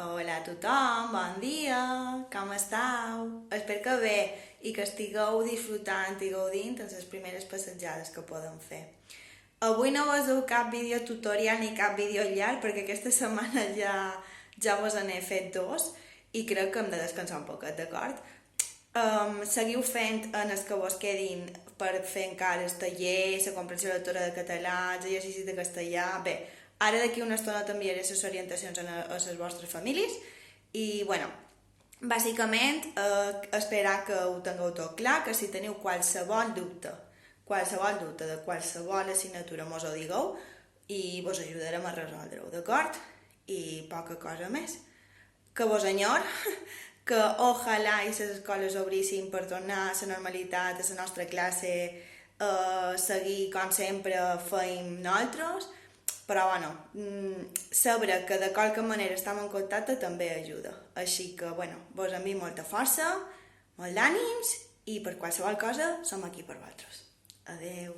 Hola a tothom, bon dia, com esteu? Espero que bé i que estigueu disfrutant i gaudint en les primeres passejades que podem fer. Avui no vos heu cap vídeo tutorial ni cap vídeo llarg perquè aquesta setmana ja vos n'he fet dos i crec que hem de descansar un poquet, d'acord? Seguiu fent en els que vos quedin per fer encara el taller, la comprensió lectora de català, els exercicis de castellà. Bé, ara d'aquí una estona t'enviaré les orientacions a les vostres famílies i, bueno, bàsicament esperar que ho tingueu tot clar, que si teniu qualsevol dubte de qualsevol assignatura mos ho digueu i vos ajudarem a resoldre-ho, d'acord? I poca cosa més. Que vos enyor, que ojalà i les escoles obrissin per tornar a la normalitat, a la nostra classe, seguir com sempre feim nosaltres, però bueno, saber que de qualque manera estem en contacte també ajuda. Així que, bueno, vos envio molta força, molt d'ànims i per qualsevol cosa som aquí per vosaltres. Adeu.